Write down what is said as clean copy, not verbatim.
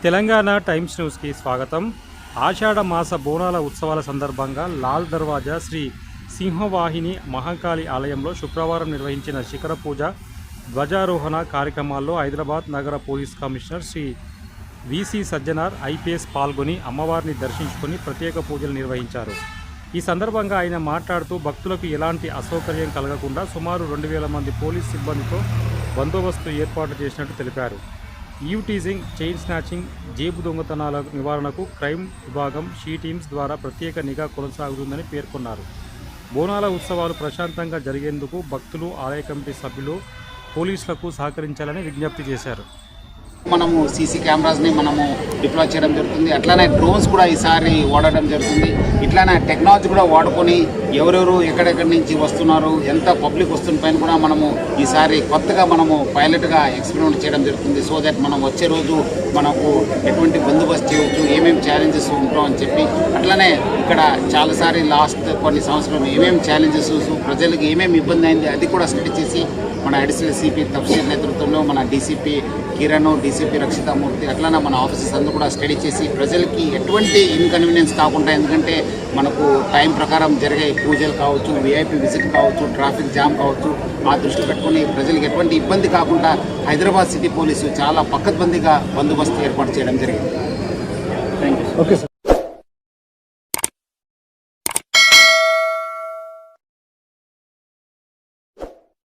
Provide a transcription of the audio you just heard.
Telangana times న్యూస్కి స్వాగతం. ఆషాఢ మాస బోనాల ఉత్సవాల సందర్భంగా లాల్ దర్వాజా శ్రీ సింహవాహిని మహంకాళి ఆలయంలో శుక్రవారం నిర్వహించిన శిఖర పూజ, ధ్వజారోహణ కార్యక్రమాల్లో హైదరాబాద్ నగర police commissioner Shri V C Sajjanar IPS పాల్గొని అమ్మవారిని దర్శించుకొని ప్రత్యేక పూజలు నిర్వహించారు. ఈ సందర్భంగా ఆయన మాట్లాడుతూ భక్తులకు ఎలాంటి అసౌకర్యం కలగకుండా సుమారు 2000 మంది పోలీస్ సిబ్బందితో బందోబస్తు ఏర్పాటు చేసినట్టు తెలిపారు. ఈవ్ టీజింగ్, చైన్ స్నాచింగ్, జేబు దొంగతనాల నివారణకు క్రైమ్ విభాగం షీ టీమ్స్ ద్వారా ప్రత్యేక నిఘా కొనసాగుతుందని పేర్కొన్నారు. బోనాల ఉత్సవాలు ప్రశాంతంగా జరిగేందుకు భక్తులు, ఆలయ కమిటీ సభ్యులు పోలీసులకు సహకరించాలని విజ్ఞప్తి చేశారు. మనము సీసీ కెమెరాస్ని మనము డిప్లాయ్ చేయడం జరుగుతుంది. అట్లానే డ్రోన్స్ కూడా ఈసారి వాడడం జరుగుతుంది. ఇట్లానే టెక్నాలజీ కూడా వాడుకొని ఎవరెవరు ఎక్కడెక్కడి నుంచి వస్తున్నారు, ఎంత పబ్లిక్ వస్తున్న పైన కూడా మనము ఈసారి కొత్తగా మనము పైలట్గా ఎక్స్పెరిమెంట్ చేయడం జరుగుతుంది. సో దట్ మనం వచ్చే రోజు మనకు ఎటువంటి బందోబస్తు చేయవచ్చు, ఏమేమి ఛాలెంజెస్ ఉంటాం అని చెప్పి. అట్లనే ఇక్కడ చాలాసారి లాస్ట్ కొన్ని సంవత్సరాలు ఏమేమి ఛాలెంజెస్, ప్రజలకు ఏమేమి ఇబ్బంది అయింది అది కూడా స్టడీ చేసి మన అడిషనల్ సిపి తఫ్సీర్ నేతృత్వంలో మన డీసీపీ కిరణ్, డీసీపీ రక్షితామూర్తి అట్లనే మన ఆఫీసర్స్ అందరూ కూడా స్టడీ చేసి ప్రజలకి ఎటువంటి ఇన్కన్వీనియన్స్ కాకుండా, ఎందుకంటే మనకు టైం ప్రకారం జరిగే పూజలు కావచ్చు, విఐపి విజిట్ కావచ్చు, ట్రాఫిక్ జామ్ కావచ్చు, ఆ దృష్టి పెట్టుకుని ప్రజలకు ఎటువంటి ఇబ్బంది కాకుండా హైదరాబాద్ సిటీ పోలీసు చాలా పకడ్బందీగా బందోబస్తు ఏర్పాటు చేయడం జరిగింది. Thank you. Okay sir.